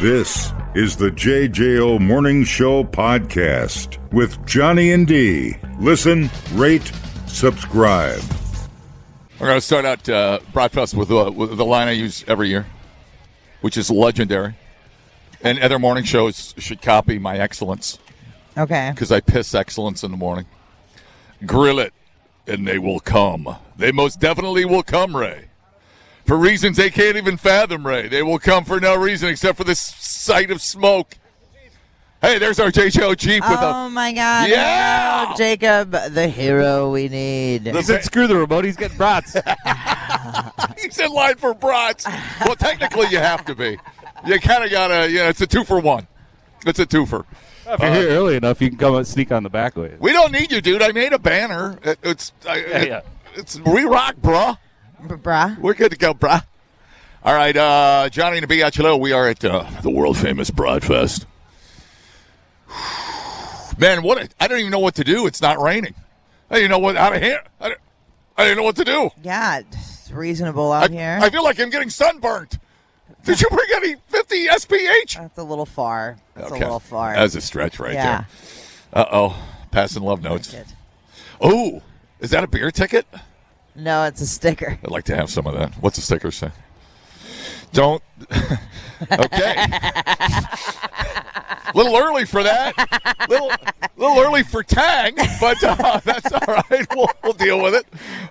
This is the JJO Morning Show podcast with Johnny and D. Listen, rate, subscribe. We're going to start out Broadfest with the line I use every year, which is legendary. And other morning shows should copy my excellence. Okay. Because I piss excellence in the morning. Grill it, and they will come. They most definitely will come, Ray. For reasons they can't even fathom, Ray. They will come for no reason except for this sight of smoke. Hey, there's our JJO Jeep with Oh, my God. Yeah! Oh, Jacob, the hero we need. He said screw the remote. He's getting brats. He's in line for brats. Well, technically you have to be. You kind of got to, it's a 2-for-1. It's a twofer. If you're here early enough, you can come and sneak on the back way. We don't need you, dude. I made a banner. It's we rock, bruh. Bruh. We're good to go, bruh. All right, Johnny and the Biachelo, we are at the world-famous Broadfest. Man, I don't even know what to do. It's not raining. I don't even know what out of here. I don't know what to do. Yeah, it's reasonable out here. I feel like I'm getting sunburnt. Did you bring any 50 SPH? That's a little far. That's Okay. a little far. That's a stretch right Yeah. there. Uh-oh. Passing love notes. Oh, is that a beer ticket? No, it's a sticker. I'd like to have some of that. What's the sticker say? Don't. Okay. A little early for that. Little early for Tang, but that's all right. We'll deal with it.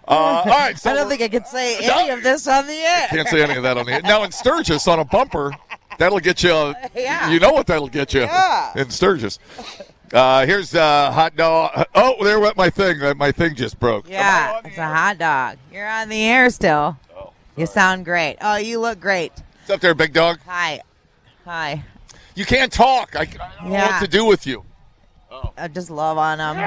All right. So I don't think I can say any of this on the air. Can't say any of that on the air. Now in Sturgis on a bumper, that'll get you. Yeah. You know what that'll get you in Sturgis. Here's hot dog. Oh, there went my thing. My thing just broke. Yeah, it's a hot dog. You're on the air still. Oh, You sound great. Oh, you look great. What's up there, big dog? Hi. Hi. You can't talk. I don't know what to do with you. I just love on them.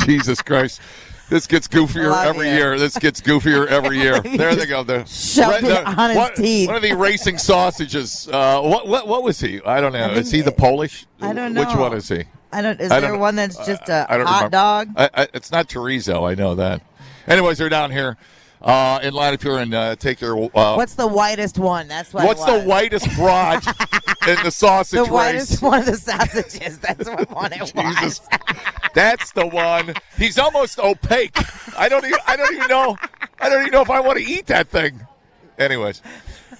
Jesus Christ. This gets goofier every year. This gets goofier every year. There they go. Shoved it on his teeth. One of the racing sausages. What was he? I don't know. Is he the Polish? I don't know. Which one is he? Is there one that's just a hot dog? It's not chorizo. I know that. Anyways, they're down here in line. If you're in, take your. What's the whitest one? That's what. What's the whitest broad in the sausage the race? whitest one of the sausages. That's what one it was. That's the one. He's almost opaque. I don't even know if I want to eat that thing. Anyways,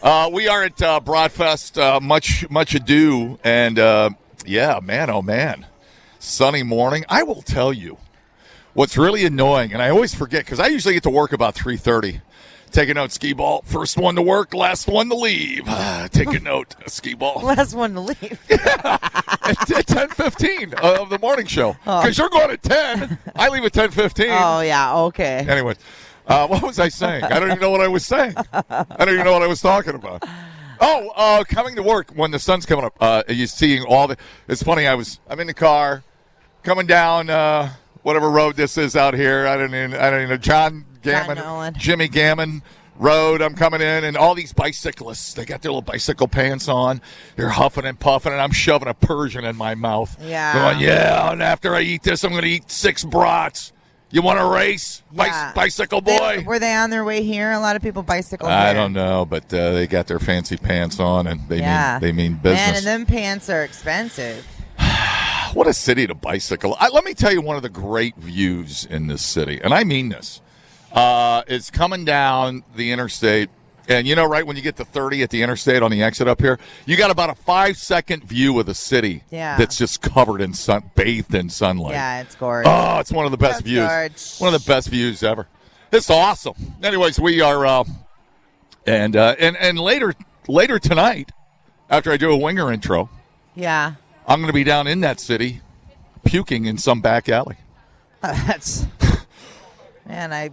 we are at Broadfest. Much ado, and yeah, man, oh man, sunny morning. I will tell you what's really annoying, and I always forget because I usually get to work about 3:30. Take a note, skee ball. First one to work, last one to leave. Take a note, skee ball. Last one to leave. At 10:15 of the morning show. Because you're going at 10. I leave at 10:15. Oh, yeah, okay. Anyway, what was I saying? I don't even know what I was saying. I don't even know what I was talking about. Oh, coming to work when the sun's coming up. You're seeing all the. It's funny. I'm in the car, coming down whatever road this is out here. I don't even know. John Gammon, Jimmy Gammon Road. I'm coming in, and all these bicyclists. They got their little bicycle pants on. They're huffing and puffing, and I'm shoving a Persian in my mouth. Yeah. Going, yeah. And after I eat this, I'm going to eat 6 brats. You want to race, Yeah. bicycle boy? Were they on their way here? A lot of people bicycle I here. don't know, but they got their fancy pants on, and they mean business. Man, and them pants are expensive. What a city to bicycle. Let me tell you one of the great views in this city, and I mean this. Is coming down the interstate, and right when you get to 30 at the interstate on the exit up here, you got about a 5-second view of the city that's just covered in bathed in sunlight. Yeah, it's gorgeous. Oh, it's one of the best views. Gorgeous. One of the best views ever. It's awesome. Anyways, we are, and later tonight, after I do a winger intro, Yeah. I'm going to be down in that city, puking in some back alley. That's. Man, I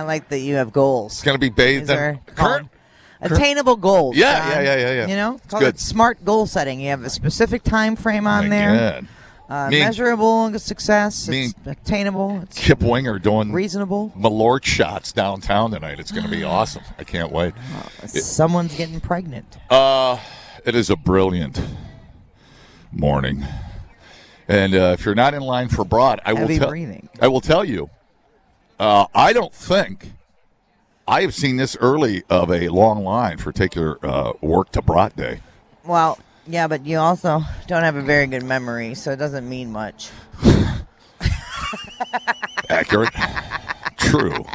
like that you have goals. It's going to be bathed in attainable goals. Yeah. You know, it's good. Smart goal setting. You have a specific time frame on there. Measurable success. It's attainable. It's Kip Winger doing reasonable. Malort shots downtown tonight. It's going to be awesome. I can't wait. Someone's getting pregnant. It is a brilliant morning. And if you're not in line for Broad, I will tell you, I don't think I have seen this early of a long line for take your work to Brat Day. Well, yeah, but you also don't have a very good memory, so it doesn't mean much. Accurate. True.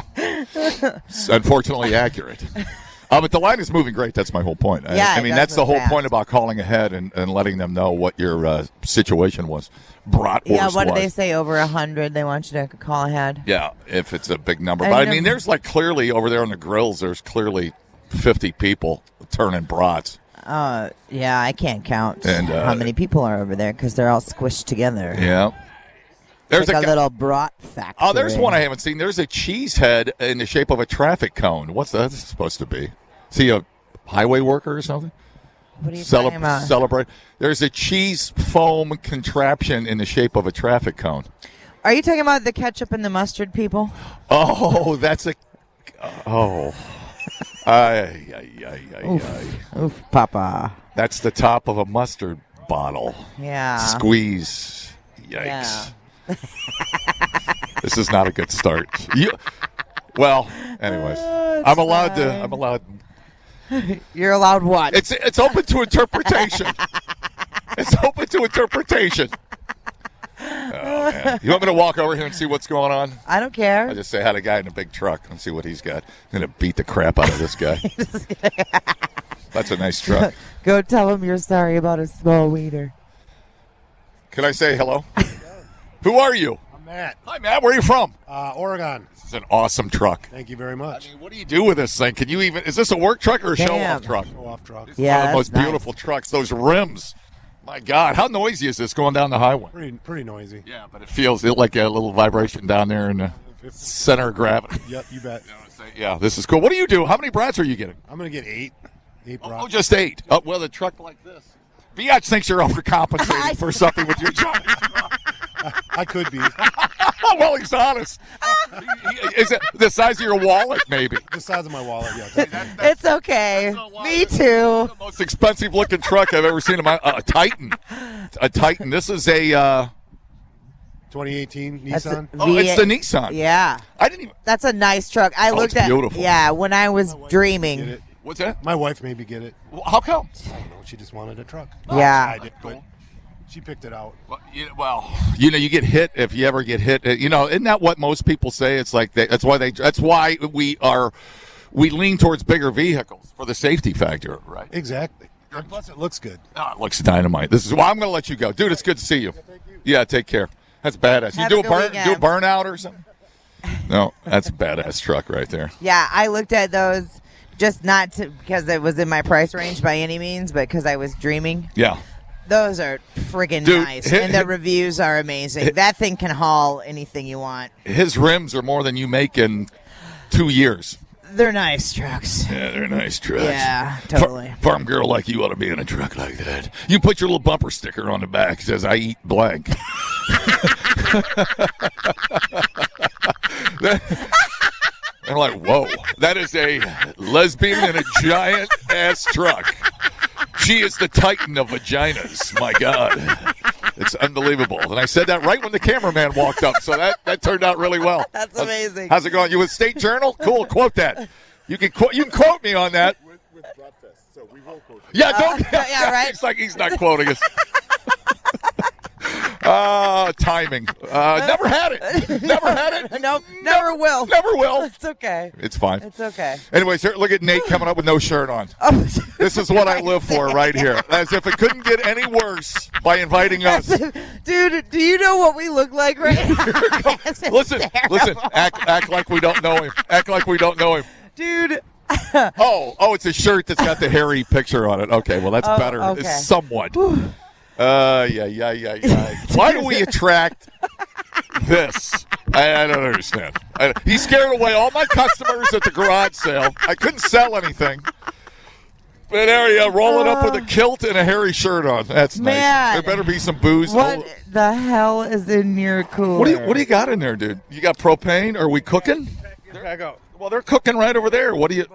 Unfortunately accurate. But the line is moving great. That's my whole point. Yeah, I mean, that's the whole fast. point about calling ahead and letting them know what your situation was. Bratwurst Yeah, what was. did they say? Over 100. They want you to call ahead. Yeah, if it's a big number. But I mean, there's like clearly over there on the grills, there's clearly 50 people turning brats. Yeah, I can't count And, how many people are over there because they're all squished together. Yeah. There's like a little brat factory. Oh, there's one I haven't seen. There's a cheese head in the shape of a traffic cone. What's that supposed to be? Is he a highway worker or something? What are you talking about? Celebrate. There's a cheese foam contraption in the shape of a traffic cone. Are you talking about the ketchup and the mustard people? Oh, that's a. Oh. Oof, Papa. That's the top of a mustard bottle. Yeah. Squeeze. Yikes. Yeah. This is not a good start. Well, anyways, I'm allowed. You're allowed what? It's open to interpretation. It's open to interpretation. Oh, man. You want me to walk over here and see what's going on? I don't care. I just say hi to a guy in a big truck and see what he's got. I'm going to beat the crap out of this guy. That's a nice truck. Go tell him you're sorry about a small wiener. Can I say hello? Who are you? I'm Matt. Hi, Matt. Where are you from? Oregon. This is an awesome truck. Thank you very much. I mean, what do you do with this thing? Can you even? Is this a work truck or a show-off truck? Show-off truck. It's Yeah, one of the most that's beautiful trucks. Those rims. My God, how noisy is this going down the highway? Pretty noisy. Yeah, but it feels like a little vibration down there in the center of gravity. Yep, you bet. Yeah, this is cool. What do you do? How many brats are you getting? I'm going to get 8. 8 Oh, brats. just 8. Oh, well, a truck like this. Biatch thinks you're overcompensating for something with your job. I could be. Well, he's honest. Is it the size of your wallet, maybe? The size of my wallet, yeah. It's okay. Me too. The most expensive looking truck I've ever seen in my a Titan. A Titan. This is a 2018 That's Nissan. it's the Nissan. Yeah. I didn't even. That's a nice truck. I looked it's at beautiful. Yeah, when I was Get dreaming. it. What's that? My wife made me get it. Well, how come? I don't know. She just wanted a truck. Yeah. I did, but she picked it out. Well, you get hit if you ever get hit. Isn't that what most people say? It's like that's why we lean towards bigger vehicles for the safety factor, right? Exactly. And plus, it looks good. Oh, it looks dynamite. This is why I'm going to let you go, dude. It's good to see you. Yeah, take care. That's badass. Have You a do good do a weekend. burnout or something? No, that's a badass truck right there. Yeah, I looked at those just not because it was in my price range by any means, but because I was dreaming. Yeah. Those are friggin' Dude, nice, and the reviews are amazing. That thing can haul anything you want. His rims are more than you make in 2 years. They're nice trucks. Yeah, they're nice trucks. Yeah, totally. Farm girl like you ought to be in a truck like that. You put your little bumper sticker on the back that says, I eat blank. I'm like, whoa, that is a lesbian in a giant ass truck. She is the Titan of vaginas. My God. It's unbelievable. And I said that right when the cameraman walked up, so that turned out really well. That's amazing. How's it going? You with State Journal? Cool. Quote that. You can quote me on that. With Bratfest, so we will quote. Yeah, don't. yeah, right. It's like he's not quoting us. Timing. Never had it. Never had it. Nope, never will. Never will. It's okay. It's fine. It's okay. Anyways, here, look at Nate coming up with no shirt on. Oh, This is what I live for right here. As if it couldn't get any worse by inviting us. dude, do you know what we look like right now? Listen, act like we don't know him. Act like we don't know him. Dude. Oh, it's a shirt that's got the hairy picture on it. Okay, well, that's better. okay. It's somewhat. Yeah. Why do we attract this? I don't understand. He scared away all my customers at the garage sale. I couldn't sell anything. But there you go, rolling up with a kilt and a hairy shirt on. That's Man. nice. There better be some booze. What the hell is in your cooler? What do you got in there, dude? You got propane? Are we cooking? Back out. Well, they're cooking right over there. What do you?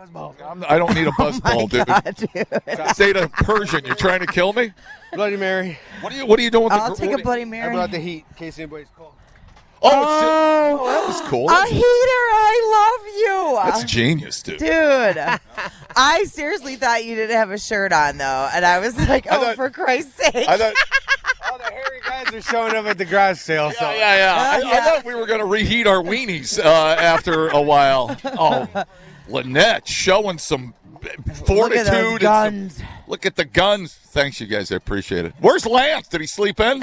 I don't need a buzzball, dude. God, dude. State of Persian. You're trying to kill me? Bloody Mary. What are you doing with I'll the? take a Bloody I Mary. brought the heat in case anybody's cold. Oh, that was cool. A heater, I love you. That's genius, dude. Dude, I seriously thought you didn't have a shirt on, though. And I was like, for Christ's sake. I thought, All the hairy guys are showing up at the garage sale. So. I thought we were going to reheat our weenies after a while. Oh, Lynette showing some fortitude. Look at those guns. Look at the guns. Thanks, you guys. I appreciate it. Where's Lance? Did he sleep in?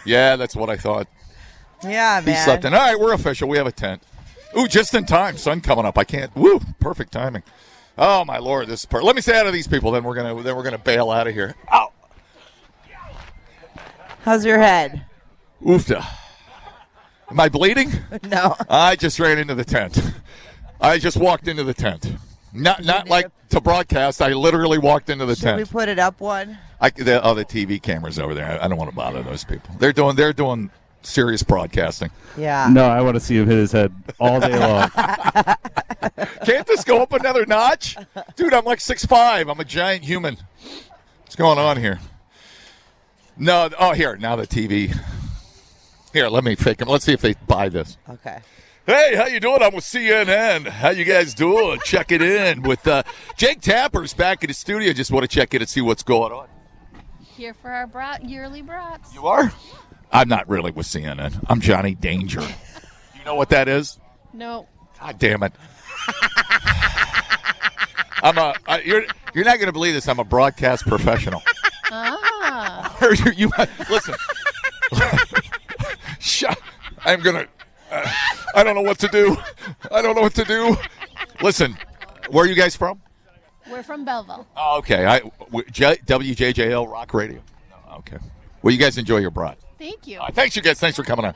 Yeah, that's what I thought. Yeah, man. He slept in. All right, we're official. We have a tent. Ooh, just in time. Sun coming up. I can't. Woo, perfect timing. Oh my Lord, this is perfect. Let me say hi to these people. Then we're gonna bail out of here. Ow. How's your head? Oofta. Am I bleeding? No. I just ran into the tent. I just walked into the tent. Not like to broadcast. I literally walked into the tent. Should we put it up one? The TV cameras over there. I don't want to bother those people. They're doing serious broadcasting. Yeah. No, I want to see him hit his head all day long. Can't this go up another notch? Dude, I'm like 6'5". I'm a giant human. What's going on here? No. Oh, here. Now the TV. Here, let me fake them. Let's see if they buy this. Okay. Hey, how you doing? I'm with CNN. How you guys doing? Check it in with Jake Tapper's back in the studio. Just want to check in and see what's going on. Here for our yearly brats. You are? I'm not really with CNN. I'm Johnny Danger. You know what that is? No. God damn it. You're not going to believe this. I'm a broadcast professional. Ah. Listen. I'm going to. I don't know what to do. Listen, where are you guys from? We're from Belleville. Oh, okay. WJJL Rock Radio. Okay. Well, you guys enjoy your brat. Thank you. Thanks, you guys. Thanks for coming on.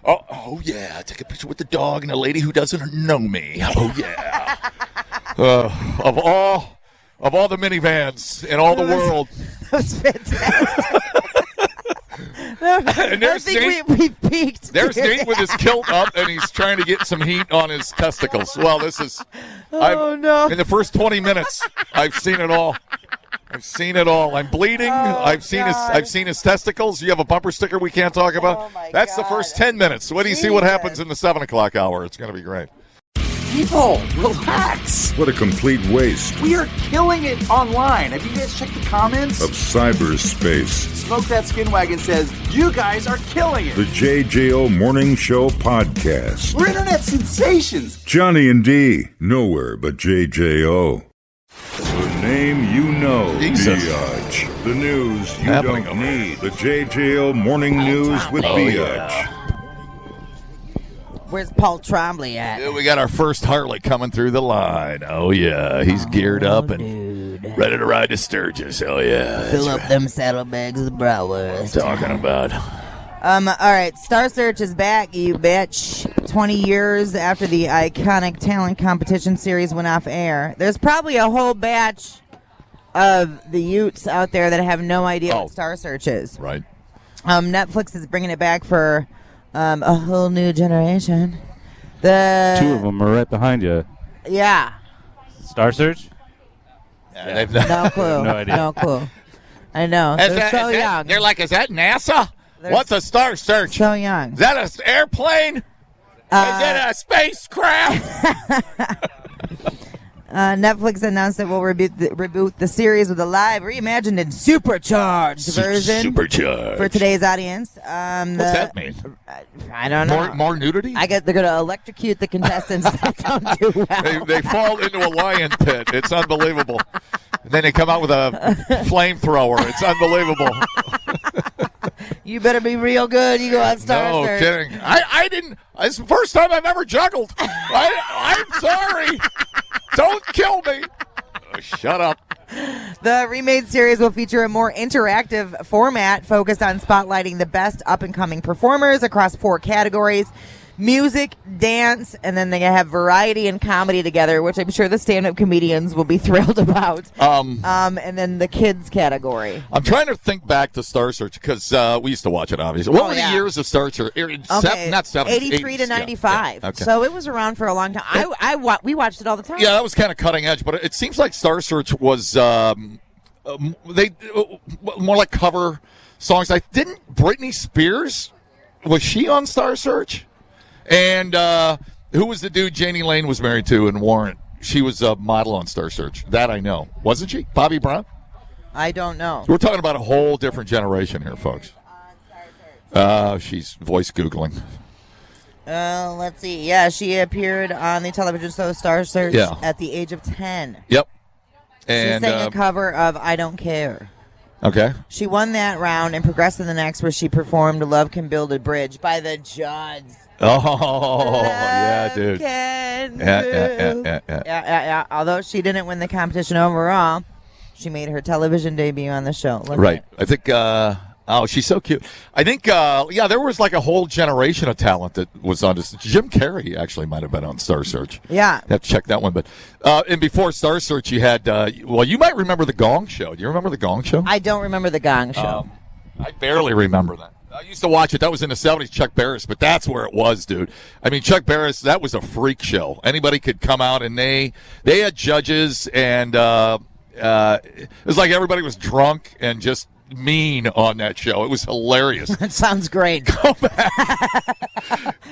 Oh yeah. Take a picture with the dog and a lady who doesn't know me. Oh yeah. Of all the minivans in all the world. That was fantastic. And there's I think we peaked. There's Nate with his kilt up, and he's trying to get some heat on his testicles. Well, this is. No. In the first 20 minutes, I've seen it all. I'm bleeding. I've seen his testicles. You have a bumper sticker we can't talk about. Oh my That's God. the first 10 minutes. Wait do you see what happens in the 7 o'clock hour? It's going to be great. People, relax. What a complete waste We are killing it online. Have you guys checked the comments? of cyberspace. Smoke That Skin Wagon says, you guys are killing it. The JJO Morning Show Podcast. We're internet sensations. Johnny and D, nowhere but JJO. The name you know, Jesus. Biatch. The news you Happening don't over need. The JJO Morning News with Biatch. Where's Paul Trombley at? Dude, we got our first Harley coming through the line. Oh, yeah. He's geared up and ready to ride to Sturgis. Oh, yeah. Fill up them saddlebags with bratwurst. Talking about. All right, Star Search is back, you bitch. 20 years after the iconic talent competition series went off air. There's probably a whole batch of the Utes out there that have no idea what Star Search is. Right. Netflix is bringing it back for a whole new generation. Two of them are right behind you. Yeah. Star Search? Yeah, they've No clue. No idea. No clue. I know. They're so young. They're like, is that NASA? What's a Star Search? So young. Is that an airplane? Is it a spacecraft? Netflix announced it will reboot the series with a live, reimagined, and supercharged version Supercharged. for today's audience. What's that mean? I don't know. More nudity? They're going to electrocute the contestants that don't do well. They fall into a lion pit. It's unbelievable. And then they come out with a flamethrower. It's unbelievable. You better be real good. You go on Star No Search. kidding. I didn't. It's the first time I've ever juggled. I'm sorry. Don't kill me. Oh, shut up. The remade series will feature a more interactive format focused on spotlighting the best up-and-coming performers across 4 categories: music, dance, and then they have variety and comedy together, which I'm sure the stand-up comedians will be thrilled about. And then the kids category. I'm trying to think back to Star Search because we used to watch it, obviously. What were the years of Star Search? Not 83 to 95. Yeah. Okay. So it was around for a long time. We watched it all the time. Yeah, that was kind of cutting edge, but it seems like Star Search was more like cover songs. Didn't Britney Spears, was she on Star Search? And who was the dude Janie Lane was married to in Warrant? She was a model on Star Search. That I know. Wasn't she? Bobby Brown? I don't know. We're talking about a whole different generation here, folks. She's voice Googling. Let's see. Yeah, she appeared on the television show Star Search at the age of 10. Yep. She And sang a cover of I Don't Care. okay. She won that round and progressed to the next where she performed Love Can Build a Bridge by the Judds. Oh, yeah, dude. Yeah. Although she didn't win the competition overall, she made her television debut on the show. Right. I think, she's so cute. I think, there was like a whole generation of talent that was on this. Jim Carrey actually might have been on Star Search. Yeah. You have to check that one. But, and before Star Search, you had, you might remember The Gong Show. Do you remember The Gong Show? I don't remember The Gong Show. I barely remember that. I used to watch it. That was in the 70s, Chuck Barris, but that's where it was, dude. I mean, Chuck Barris, that was a freak show. Anybody could come out, and they had judges, and it was like everybody was drunk and just mean on that show. It was hilarious. That sounds great.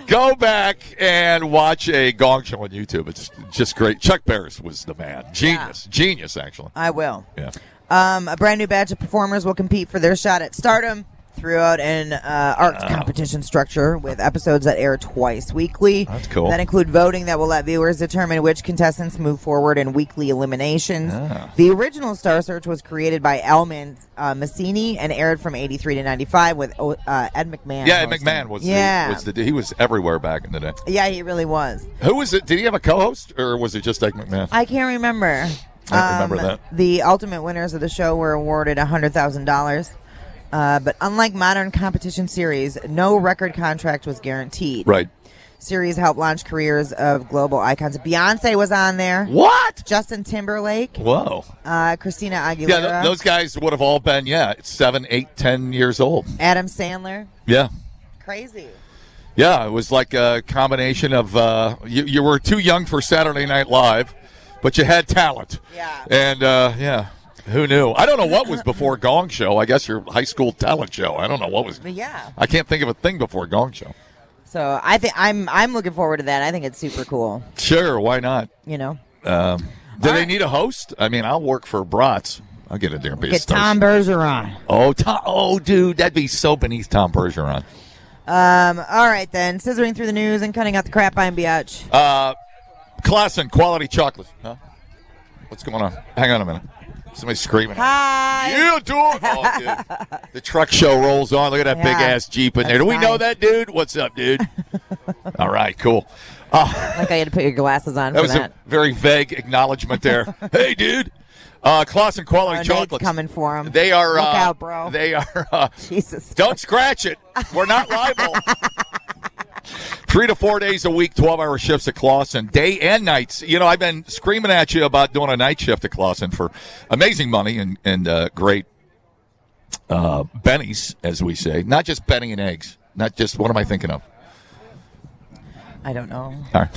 Go back and watch a Gong Show on YouTube. It's just great. Chuck Barris was the man. Genius, actually. I will. Yeah. A brand new batch of performers will compete for their shot at stardom throughout an art competition structure with episodes that air twice weekly. That's cool. That include voting that will let viewers determine which contestants move forward in weekly eliminations. The original Star Search was created by Elman Massini and aired from 83 to 95 with Ed McMahon. Yeah, Ed hosting. McMahon was he was everywhere back in the day. Yeah, he really was. Who was it? Did he have a co-host, or was it just Ed McMahon? I can't remember. I don't remember that. The ultimate winners of the show were awarded $100,000. But unlike modern competition series, no record contract was guaranteed. Right. Series helped launch careers of global icons. Beyonce was on there. What? Justin Timberlake. Whoa. Christina Aguilera. Yeah, those guys would have all been, 7, 8, 10 years old. Adam Sandler. Yeah. Crazy. Yeah, it was like a combination of you were too young for Saturday Night Live, but you had talent. Yeah. And, who knew? I don't know what was before Gong Show. I guess your high school talent show. I don't know what was. Yeah. I can't think of a thing before Gong Show. So I think I'm looking forward to that. I think it's super cool. Sure, why not? You know. Do they need a host? I mean, I'll work for Bratz. I'll get in there and be a Get star. Tom Bergeron. Oh, dude, that'd be so beneath Tom Bergeron. All right then. Scissoring through the news and cutting out the crap. I'm Biatch. Classen Quality Chocolate. Huh? What's going on? Hang on a minute. Somebody's screaming. Hi. Yeah, dude. Oh, dude. The truck show rolls on. Look at that big ass Jeep in there. Do we know that dude? What's up, dude? All right, cool. Like I had to put your glasses on that for was that. a very vague acknowledgement there. Hey, dude. Classen Quality Chocolates. Coming for them. They are. Look out, bro. They are. Jesus. Don't scratch it. We're not liable. 3 to 4 days a week, 12-hour shifts at Clausen, day and nights. You know, I've been screaming at you about doing a night shift at Clausen for amazing money and great bennies, as we say. Not just Benny and eggs. Not just, what am I thinking of? I don't know. All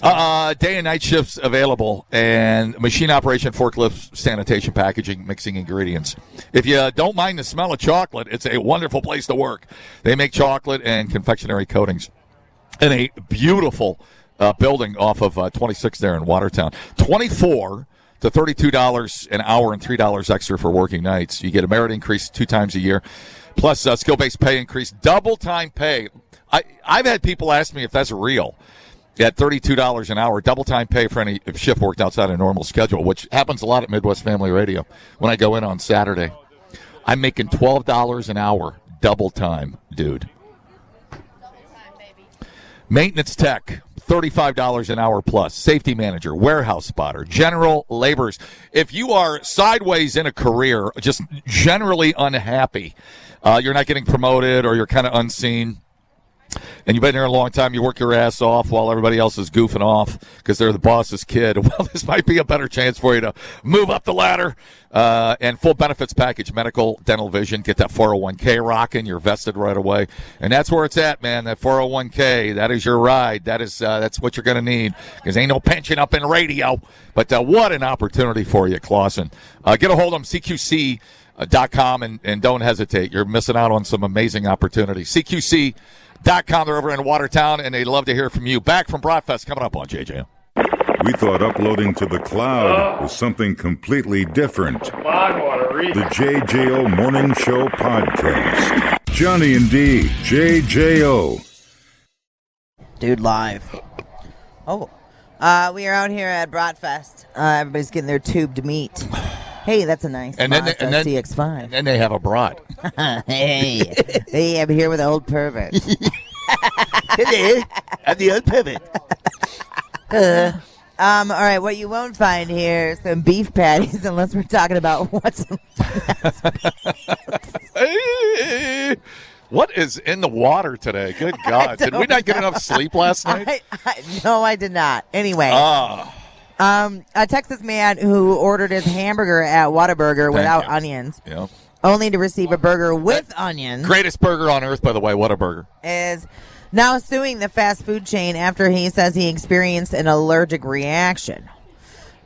right. Day and night shifts available, and machine operation, forklift, sanitation, packaging, mixing ingredients. If you don't mind the smell of chocolate, it's a wonderful place to work. They make chocolate and confectionery coatings in a beautiful building off of 26 there in Watertown. $24 to $32 an hour and $3 extra for working nights. You get a merit increase 2 times a year, plus skill-based pay increase, double time pay. I've had people ask me if that's real. At $32 an hour, double time pay for any shift worked outside a normal schedule, which happens a lot at Midwest Family Radio. When I go in on Saturday, I'm making $12 an hour, double time, dude. Maintenance tech, $35 an hour plus. Safety manager, warehouse spotter, general laborers. If you are sideways in a career, just generally unhappy, you're not getting promoted or you're kind of unseen, and you've been there a long time, you work your ass off while everybody else is goofing off because they're the boss's kid, well, this might be a better chance for you to move up the ladder. And full benefits package, medical, dental, vision, get that 401k rocking, you're vested right away. And that's where it's at, man, that 401k, that is your ride. That's what you're going to need because ain't no pension up in radio. But what an opportunity for you, Clausen. Get a hold of them, CQC.com, and don't hesitate. You're missing out on some amazing opportunities. CQC.com. JJO.com. They're over in Watertown, and they'd love to hear from you. Back from Broadfest coming up on JJO. We thought uploading to the cloud was something completely different. The JJO Morning Show Podcast. Johnny and D, JJO. Dude, live. Oh. We are out here at Bratfest. Everybody's getting their tubed meat. Hey, that's a nice Mazda CX-5. And then they have a brat. Hey, I'm here with the old pervert. Hello, I'm the old pervert. All right, what you won't find here, some beef patties, unless we're talking about what's... What is in the water today? Good God. Did we not get enough sleep last night? No, I did not. Anyway. A Texas man who ordered his hamburger at Whataburger without onions, only to receive a burger with onions. Greatest burger on earth, by the way, Whataburger. Is now suing the fast food chain after he says he experienced an allergic reaction.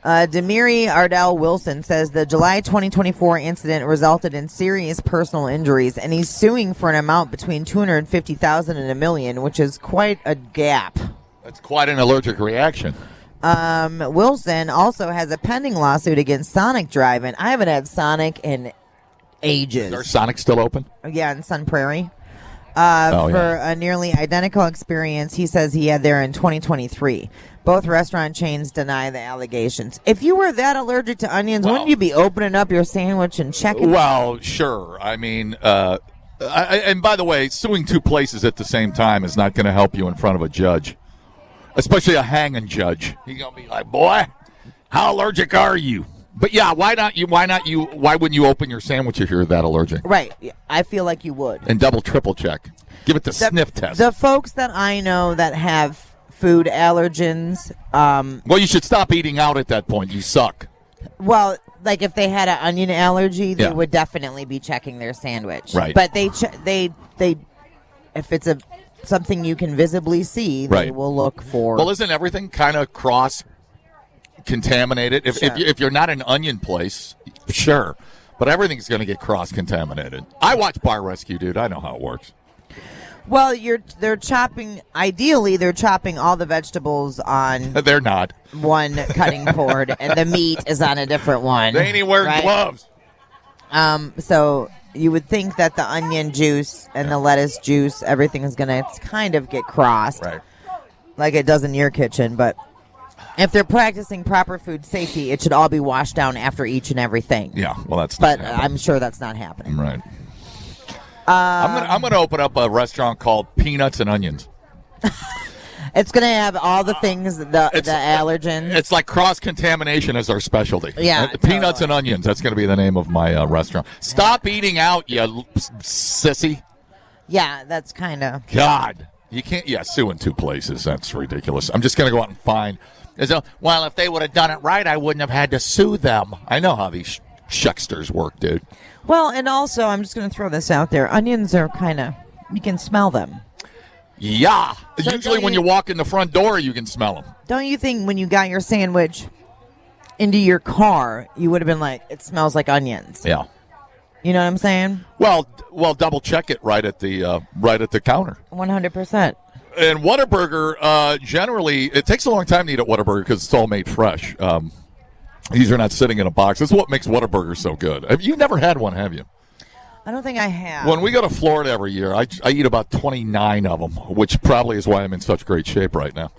Demiri Ardell Wilson says the July 2024 incident resulted in serious personal injuries, and he's suing for an amount between $250,000 and $1 million, which is quite a gap. That's quite an allergic reaction. Wilson also has a pending lawsuit against Sonic Drive-In. I haven't had Sonic in ages. Is Sonic still open? Yeah, in Sun Prairie. For a nearly identical experience he says he had there in 2023. Both restaurant chains deny the allegations. If you were that allergic to onions, wouldn't you be opening up your sandwich and checking? Well, sure. I mean, and by the way, suing two places at the same time is not going to help you in front of a judge, especially a hanging judge. He's going to be like, boy, how allergic are you? But yeah, why wouldn't you open your sandwich if you're that allergic? Right. I feel like you would. And double, triple check. Give it the sniff test. The folks that I know that have food allergens. Well, you should stop eating out at that point. You suck. Well, like if they had an onion allergy, they would definitely be checking their sandwich. Right. But they if it's something you can visibly see, they will look for. Well, isn't everything kind of cross-contaminated? If you're not an onion place, sure. But everything's going to get cross-contaminated. I watch Bar Rescue, dude. I know how it works. Well, they're chopping all the vegetables on they're not one cutting board, and the meat is on a different one. They ain't even wearing gloves. So you would think that the onion juice and the lettuce juice, everything is going to kind of get crossed, right? Like it does in your kitchen. But if they're practicing proper food safety, it should all be washed down after each and everything. Yeah, well, that's. But I'm sure that's not happening. Right. I'm gonna open up a restaurant called Peanuts and Onions. It's gonna have all the things, the allergens. It's like cross contamination is our specialty. Yeah, Peanuts and Onions. That's gonna be the name of my restaurant. Stop eating out, you sissy. Yeah, that's kind of. God, you can't. Yeah, sue in two places. That's ridiculous. I'm just gonna go out and find. Well, if they would have done it right, I wouldn't have had to sue them. I know how these shucksters work, dude. Well, and also, I'm just going to throw this out there. Onions are you can smell them. Yeah. So usually when you walk in the front door, you can smell them. Don't you think when you got your sandwich into your car, you would have been like, it smells like onions? Yeah. You know what I'm saying? Well, double check it right at the counter. 100%. And Whataburger, generally, it takes a long time to eat at Whataburger because it's all made fresh. These are not sitting in a box. That's what makes Whataburger so good. You've never had one, have you? I don't think I have. When we go to Florida every year, I eat about 29 of them, which probably is why I'm in such great shape right now.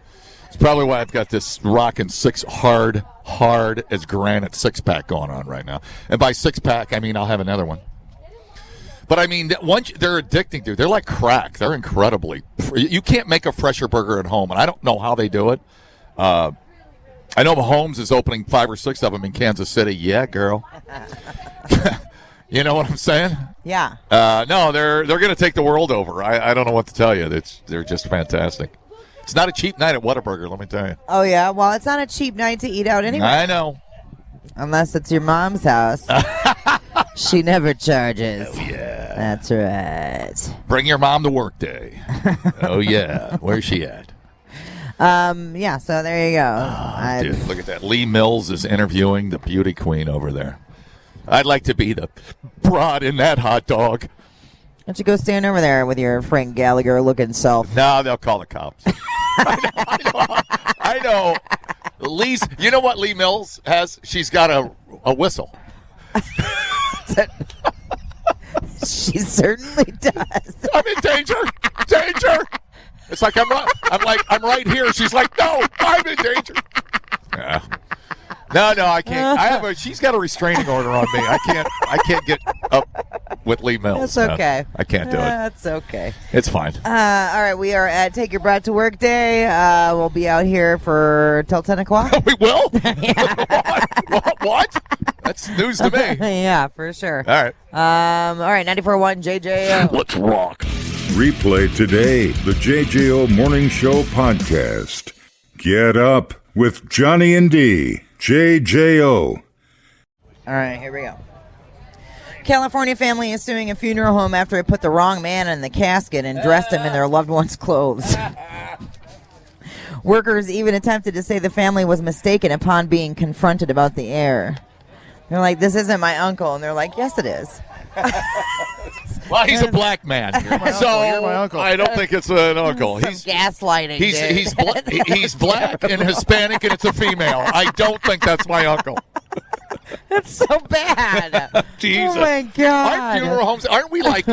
It's probably why I've got this rockin' hard as granite six-pack going on right now. And by six-pack, I mean I'll have another one. But, I mean, once they're addicting, dude. They're like crack. They're incredibly. You can't make a fresher burger at home, and I don't know how they do it. I know Mahomes is opening 5 or 6 of them in Kansas City. Yeah, girl. You know what I'm saying? Yeah. No, they're going to take the world over. I don't know what to tell you. They're just fantastic. It's not a cheap night at Whataburger, let me tell you. Oh, yeah? Well, it's not a cheap night to eat out anyway. I know. Unless it's your mom's house. She never charges. Oh, yeah. That's right. Bring your mom to work day. Oh, yeah. Where's she at? Yeah, so there you go. Oh, dude, look at that. Lee Mills is interviewing the beauty queen over there. I'd like to be the broad in that hot dog. don't you go stand over there with your Frank Gallagher looking self? No, they'll call the cops. I know. Lee's. You know what Lee Mills has? She's got a whistle. She certainly does. I'm in danger. Danger. It's like I'm right here. She's like, no, I'm in danger. Yeah. No, I can't. She's got a restraining order on me. I can't get up with Lee Mills. That's okay. I can't do it. That's okay. It's fine. All right, we are at Take Your Brat to Work Day. We'll be out here for till 10 o'clock. We will? What? That's news to me. Yeah, for sure. All right. All right, 94.1 JJO. Let's rock. Replay today the JJO Morning Show podcast. Get up with Johnny and D. JJO. All right, here we go. California family is suing a funeral home after it put the wrong man in the casket and dressed him in their loved one's clothes. Workers even attempted to say the family was mistaken upon being confronted about the error. They're like, this isn't my uncle. And they're like, yes, it is. Well, he's a black man, so You're my uncle. I don't think it's an uncle. Some gaslighting, dude. He's black and Hispanic, and it's a female. I don't think that's my uncle. That's so bad. Jesus. Oh, my God. Our funeral homes, aren't we like,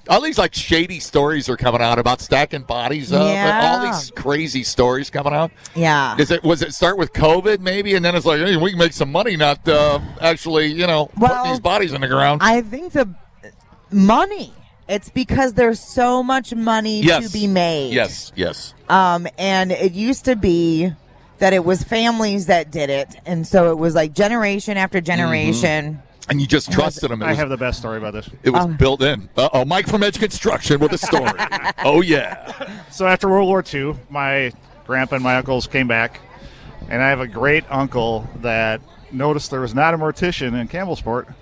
all these like shady stories are coming out about stacking bodies up and all these crazy stories coming out? Yeah. Was it start with COVID maybe, and then it's like, hey, we can make some money not actually, put these bodies in the ground? I think the money. It's because there's so much money to be made. Yes. And it used to be that it was families that did it, and so it was like generation after generation. And you just trusted them. I have the best story about this. It was built in. Mike from Edge Construction with a story. Oh, yeah. So after World War II, my grandpa and my uncles came back, and I have a great uncle that noticed there was not a mortician in Campbellsport,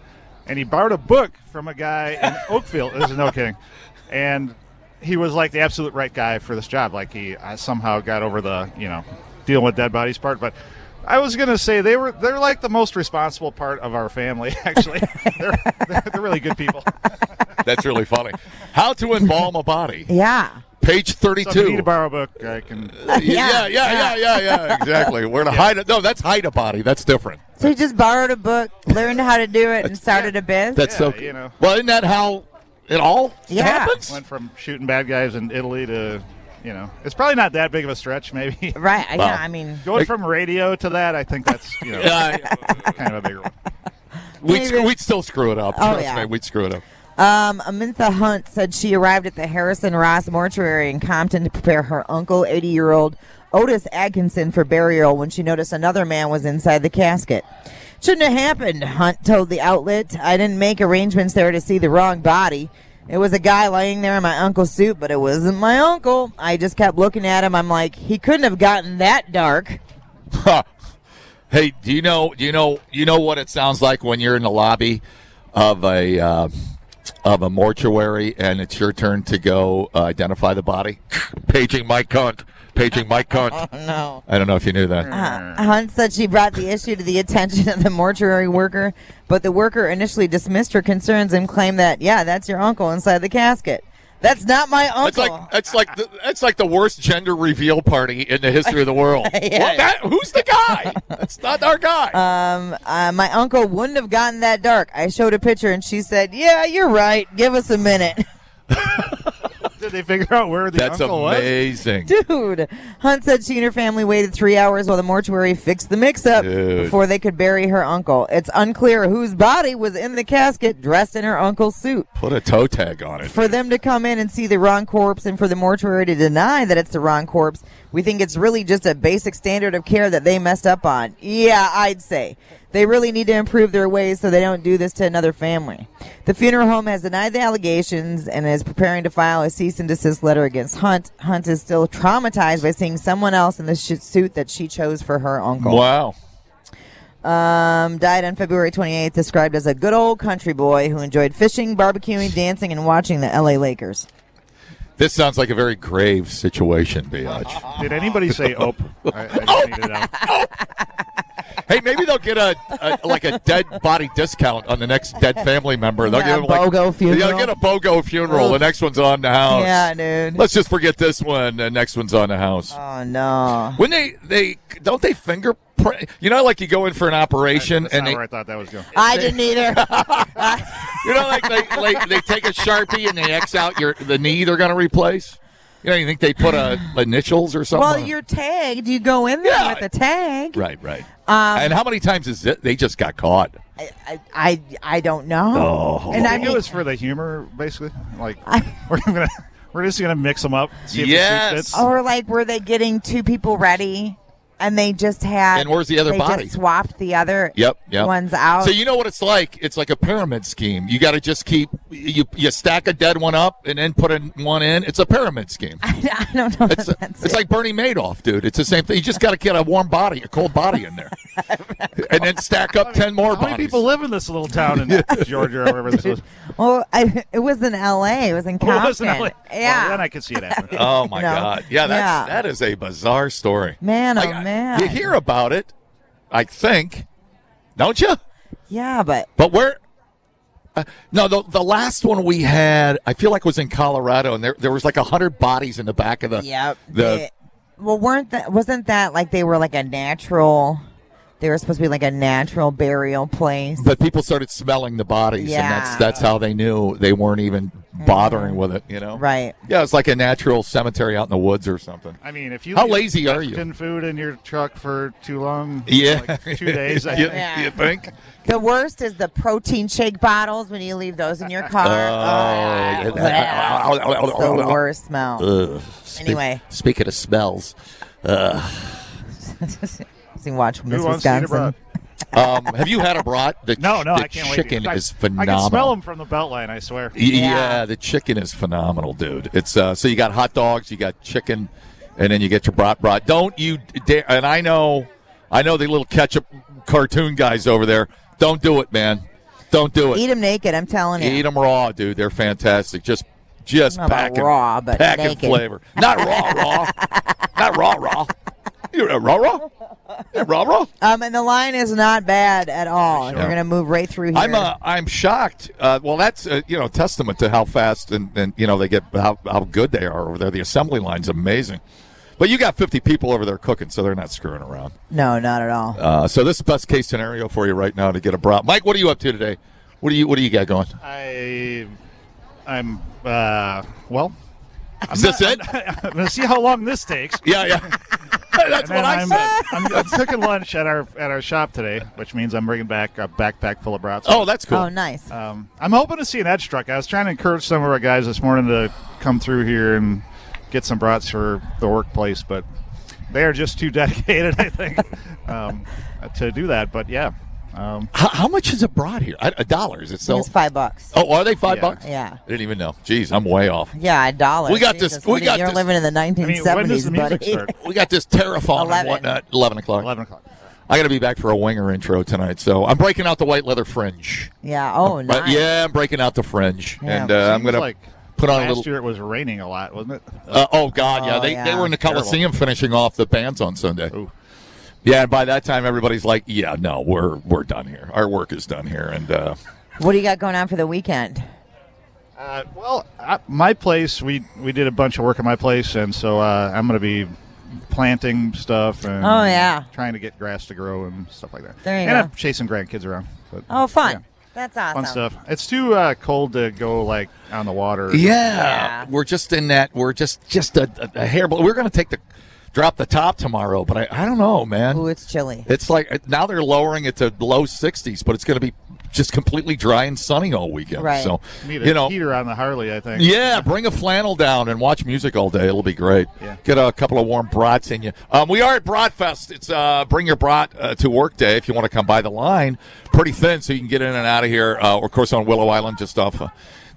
and he borrowed a book from a guy in Oakville. This is no kidding. And he was like the absolute right guy for this job. Like he somehow got over the, dealing with dead bodies part. But I was going to say they're like the most responsible part of our family, actually. they're really good people. That's really funny. How to embalm a body. Yeah. Page 32. So if you need to borrow a book, I can. Yeah, exactly. Where to hide it? No, that's hide a body. That's different. So he just borrowed a book, learned how to do it, and started a biz? That's so. Well, isn't that how it all happens? Went from shooting bad guys in Italy to, it's probably not that big of a stretch, maybe. Right. Well, Yeah, I mean, going from radio to that, I think that's kind of a bigger one. We'd still screw it up. Oh, Trust yeah. me, we'd screw it up. Amintha Hunt said she arrived at the Harrison Ross Mortuary in Compton to prepare her uncle, 80-year-old Otis Atkinson, for burial when she noticed another man was inside the casket. Shouldn't have happened, Hunt told the outlet. I didn't make arrangements there to see the wrong body. It was a guy laying there in my uncle's suit, but it wasn't my uncle. I just kept looking at him. I'm like, he couldn't have gotten that dark. Hey, do you know what it sounds like when you're in the lobby of a mortuary and it's your turn to go identify the body? Paging Mike Hunt. Oh, no. I don't know if you knew that. Hunt said she brought the issue to the attention of the mortuary worker, but the worker initially dismissed her concerns and claimed that, that's your uncle inside the casket. That's not my uncle. It's like the worst gender reveal party in the history of the world. Who's the guy? That's not our guy. My uncle wouldn't have gotten that dark. I showed a picture and she said, "Yeah, you're right. Give us a minute." Did they figure out where the uncle was? That's amazing. Dude. Hunt said she and her family waited 3 hours while the mortuary fixed the mix-up before they could bury her uncle. It's unclear whose body was in the casket dressed in her uncle's suit. Put a toe tag on it. For them to come in and see the wrong corpse and for the mortuary to deny that it's the wrong corpse, we think it's really just a basic standard of care that they messed up on. Yeah, I'd say. They really need to improve their ways so they don't do this to another family. The funeral home has denied the allegations and is preparing to file a cease and desist letter against Hunt. Hunt is still traumatized by seeing someone else in the suit that she chose for her uncle. Wow. Died on February 28th, described as a good old country boy who enjoyed fishing, barbecuing, dancing, and watching the L.A. Lakers. This sounds like a very grave situation, Biatch. Did anybody say "ope"? I just need to know. Hey, maybe they'll get a dead body discount on the next dead family member. They'll Yeah, give them BOGO funeral. They'll get a BOGO funeral. The next one's on the house. Yeah, dude. Let's just forget this one. The next one's on the house. Oh no. When they don't they fingerprint? You know, like you go in for an operation That's and not they, where I thought that was going. I didn't either. you know, like they take a Sharpie and they X out the knee they're going to replace. You know, you think they put initials or something? Well, you're tagged. You go in there Yeah. with a tag. Right. And how many times is it? They just got caught. I don't know. Oh. And I I think mean, it was for the humor, basically. Like we're just gonna mix them up. See if Yes. the suit fits. or like, were they getting two people ready, and they just had? And where's the other they body? Just swapped the other Yep. ones out. So you know what it's like? It's like a pyramid scheme. You got to just keep you stack a dead one up and then put one in. It's a pyramid scheme. I don't know. It's, if that's it's it. like Bernie Madoff, dude. It's the same thing. You just got to get a cold body in there, and then stack up 10 more How many bodies. people live in this little town in Georgia or wherever this was? Well, it was in L.A. It was in Oh, Compton. it was in LA. Yeah. Well, then I could see it happening. Oh my You know? God! Yeah, Yeah. that is a bizarre story. Man, oh Like, man. You hear about it, I think, don't you? Yeah, but But where? No, the last one we had, I feel like was in Colorado, and there was like 100 bodies in the back of the. yep. The well, wasn't that like they were like a natural? They were supposed to be like a natural burial place. but people started smelling the bodies, Yeah. and that's how they knew they weren't even bothering with it. You know, Right. Yeah, it's like a natural cemetery out in the woods or something. I mean, if you How leave lazy are you? Mexican food in your truck for too long, Yeah, like 2 days. I you, think. Yeah. you think? The worst is the protein shake bottles when you leave those in your car. Oh, It's the worst smell. Ugh. Anyway. Speaking of smells, So you watch Who Miss wants to eat a Wisconsin. brat? have you had a brat? No, the I can't wait. chicken is I phenomenal. can smell them from the Beltline. I swear. Yeah, the chicken is phenomenal, dude. It's so you got hot dogs, you got chicken, and then you get your brat. Don't you dare! And I know the little ketchup cartoon guys over there. Don't do it, man. Don't do it. Eat them naked, I'm telling you. Eat them raw, dude. They're fantastic. Just Not about packing raw, but packing naked. flavor. Not raw. Not raw. You're raw. Yeah, raw. And the line is not bad at all. Sure. We're going to move right through here. I'm shocked. Well, that's testament to how fast and they get how good they are over there. The assembly line's amazing. But you got 50 people over there cooking, so they're not screwing around. No, not at all. So this is best case scenario for you right now to get a brat. Mike, what are you up to today? What do you got going? I'm well. Is this it? I'm going to see how long this takes. Yeah. That's And what I then said. I'm cooking lunch at our shop today, which means I'm bringing back a backpack full of brats. Oh, that's cool. Oh, nice. I'm hoping to see an edge truck. I was trying to encourage some of our guys this morning to come through here and get some brats for the workplace, but they are just too dedicated, I think, to do that. But yeah. How much is a brat here? $1. Is it I so? think it's $5. Oh, are they $5? Yeah. Yeah. I didn't even know. Jeez, I'm way off. Yeah, $1. We got this- Jesus, we what are got You're this- living in the I mean, 1970s, when does the music buddy. start? We got this Terraphone 11. and whatnot. 11 o'clock. 11 o'clock. I got to be back for a winger intro tonight, so I'm breaking out the white leather fringe. Yeah. Oh, nice. Yeah, I'm breaking out the fringe, Yeah. and I'm Seems gonna like put on a last little. year it was raining a lot, wasn't it? Oh God, yeah. Oh, They yeah. were in the Coliseum finishing off the bands on Sunday. Ooh. Yeah, and by that time everybody's like, "Yeah, no, we're done here. Our work is done here." And What do you got going on for the weekend? My place, we did a bunch of work at my place, and so I'm going to be planting stuff and Oh, yeah. trying to get grass to grow and stuff like that. There you and go. I'm chasing grandkids around. But, Oh, fun. yeah, That's awesome. fun stuff. It's too cold to go like on the water. Yeah. we're just in that. We're just a hair. We're going to drop the top tomorrow, but I don't know, man. Ooh, it's chilly. It's like now they're lowering it to low 60s, but it's going to be just completely dry and sunny all weekend. Right. So, Need a heater on the Harley, I think. yeah, bring a flannel down and watch music all day. It'll be great. Yeah. Get a couple of warm brats in you. We are at Bratfest. It's bring your brat to work day if you want to come by the line. Pretty thin, so you can get in and out of here. Of course, on Willow Island, just off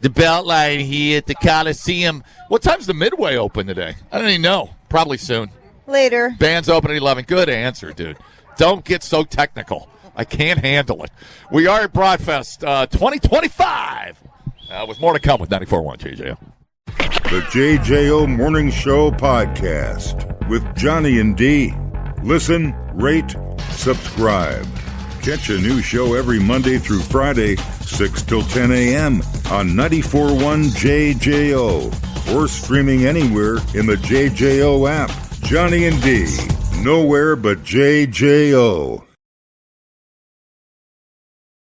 the Beltline here at the Coliseum. What time's the Midway open today? I don't even know. Probably soon. Later. Band's open at 11. Good answer, dude. Don't get so technical. I can't handle it. We are at Broadfest 2025 with more to come with 94.1 JJO. The JJO Morning Show podcast with Johnny and D. Listen, rate, subscribe. Catch a new show every Monday through Friday, 6 till 10 a.m. on 94.1 JJO or streaming anywhere in the JJO app. Johnny and D, nowhere but JJO.